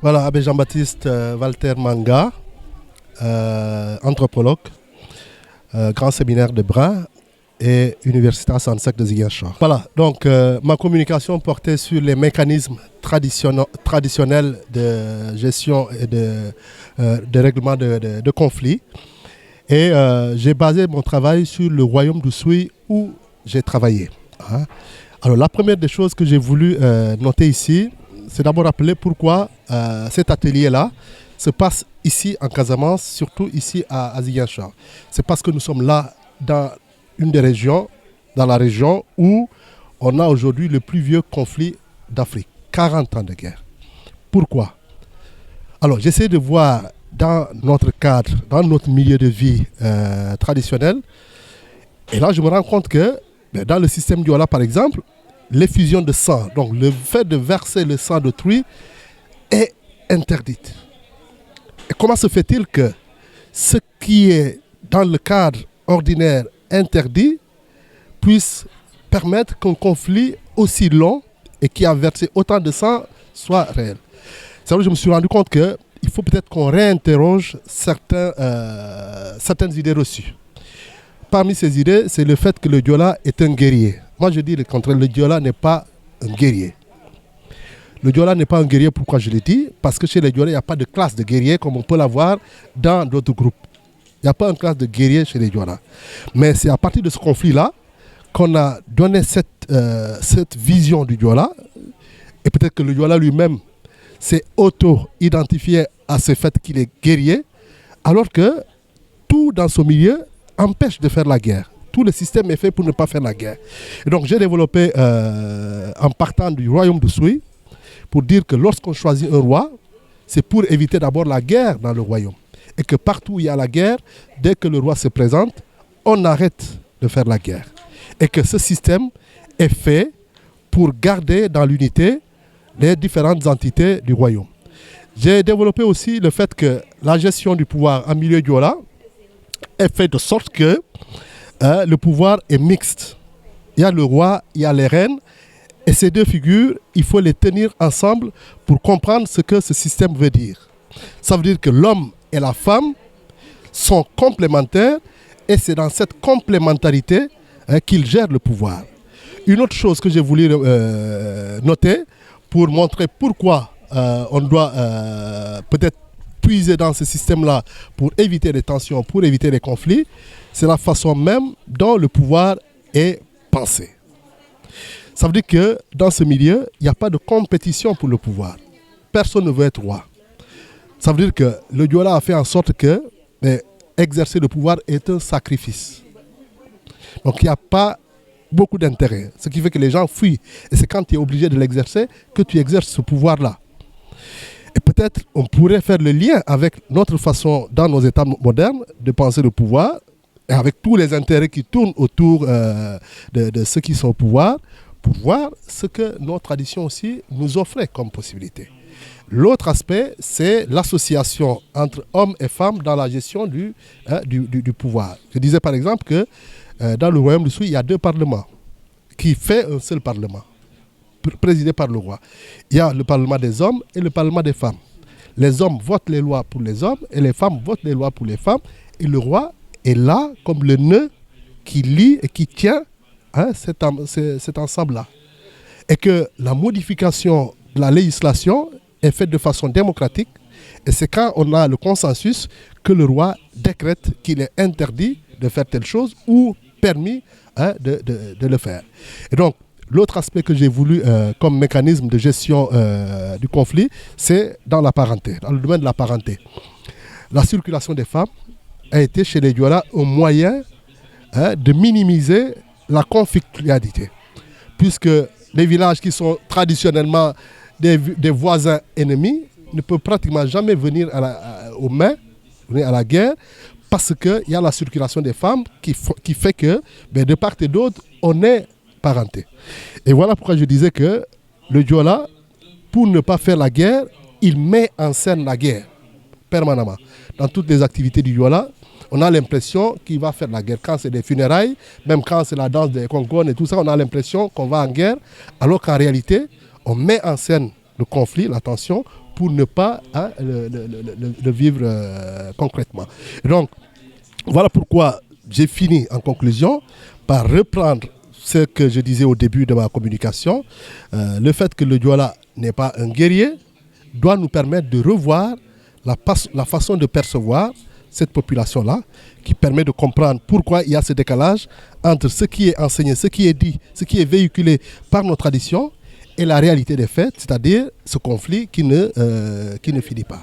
Voilà, Abbé Jean-Baptiste Walter Manga, anthropologue, grand séminaire de Brin et Université Assane Seck de Ziguinchor. Voilà, donc ma communication portait sur les mécanismes traditionnels de gestion et de règlement de conflits. Et j'ai basé mon travail sur le royaume d'Oussouye où j'ai travaillé. Hein. Alors la première des choses que j'ai voulu noter ici, c'est d'abord rappeler pourquoi cet atelier-là se passe ici en Casamance, surtout ici à Ziguinchor. C'est parce que nous sommes là dans une des régions, dans la région où on a aujourd'hui le plus vieux conflit d'Afrique, 40 ans de guerre. Pourquoi? Alors j'essaie de voir dans notre cadre, dans notre milieu de vie traditionnel, et là je me rends compte que dans le système Diola par exemple, l'effusion de sang, donc le fait de verser le sang d'autrui est interdite. Et comment se fait-il que ce qui est dans le cadre ordinaire interdit puisse permettre qu'un conflit aussi long et qui a versé autant de sang soit réel? C'est vrai que je me suis rendu compte qu'il faut peut-être qu'on réinterroge certaines idées reçues. Parmi ces idées, c'est le fait que le Diola est un guerrier. Moi, je dis le contraire, le Diola n'est pas un guerrier. Le Diola n'est pas un guerrier, pourquoi je le dis? Parce que chez les Diola, il n'y a pas de classe de guerrier comme on peut l'avoir dans d'autres groupes. Il n'y a pas une classe de guerrier chez les Diola. Mais c'est à partir de ce conflit-là qu'on a donné cette vision du Diola. Et peut-être que le Diola lui-même s'est auto-identifié à ce fait qu'il est guerrier, alors que tout dans son milieu empêche de faire la guerre. Tout le système est fait pour ne pas faire la guerre. Et donc j'ai développé, en partant du royaume d'Oussouye, pour dire que lorsqu'on choisit un roi, c'est pour éviter d'abord la guerre dans le royaume. Et que partout où il y a la guerre, dès que le roi se présente, on arrête de faire la guerre. Et que ce système est fait pour garder dans l'unité les différentes entités du royaume. J'ai développé aussi le fait que la gestion du pouvoir en milieu Diola est faite de sorte que le pouvoir est mixte. Il y a le roi, il y a les reines, et ces deux figures, il faut les tenir ensemble pour comprendre ce que ce système veut dire. Ça veut dire que l'homme et la femme sont complémentaires, et c'est dans cette complémentarité qu'ils gèrent le pouvoir. Une autre chose que j'ai voulu noter, pour montrer pourquoi on doit peut-être puiser dans ce système-là pour éviter les tensions, pour éviter les conflits, c'est la façon même dont le pouvoir est pensé. Ça veut dire que dans ce milieu, il n'y a pas de compétition pour le pouvoir. Personne ne veut être roi. Ça veut dire que le Diola a fait en sorte que exercer le pouvoir est un sacrifice. Donc il n'y a pas beaucoup d'intérêt. Ce qui fait que les gens fuient. Et c'est quand tu es obligé de l'exercer que tu exerces ce pouvoir-là. Et peut-être on pourrait faire le lien avec notre façon, dans nos États modernes, de penser le pouvoir, et avec tous les intérêts qui tournent autour de ceux qui sont au pouvoir, pour voir ce que nos traditions aussi nous offraient comme possibilité. L'autre aspect, c'est l'association entre hommes et femmes dans la gestion du pouvoir. Je disais par exemple que dans le royaume d'Oussouye, il y a deux parlements qui fait un seul parlement, présidé par le roi. Il y a le parlement des hommes et le parlement des femmes. Les hommes votent les lois pour les hommes et les femmes votent les lois pour les femmes. Et le roi est là comme le nœud qui lie et qui tient cet ensemble-là. Et que la modification de la législation est faite de façon démocratique. Et c'est quand on a le consensus que le roi décrète qu'il est interdit de faire telle chose ou permis de le faire. Et donc, l'autre aspect que j'ai voulu comme mécanisme de gestion du conflit, c'est dans la parenté, dans le domaine de la parenté. La circulation des femmes a été chez les Diola un moyen de minimiser la conflictualité. Puisque les villages qui sont traditionnellement des voisins ennemis ne peuvent pratiquement jamais venir aux mains, venir à la guerre, parce qu'il y a la circulation des femmes qui fait que de part et d'autre, on est parenté. Et voilà pourquoi je disais que le Diola, pour ne pas faire la guerre, il met en scène la guerre permanemment. Dans toutes les activités du Diola, on a l'impression qu'il va faire la guerre. Quand c'est des funérailles, même quand c'est la danse des Congones et tout ça, on a l'impression qu'on va en guerre, alors qu'en réalité, on met en scène le conflit, la tension, pour ne pas le vivre concrètement. Et donc, voilà pourquoi j'ai fini en conclusion par reprendre ce que je disais au début de ma communication. Le fait que le Diola n'est pas un guerrier doit nous permettre de revoir la façon de percevoir cette population-là, qui permet de comprendre pourquoi il y a ce décalage entre ce qui est enseigné, ce qui est dit, ce qui est véhiculé par nos traditions et la réalité des faits, c'est-à-dire ce conflit qui ne finit pas.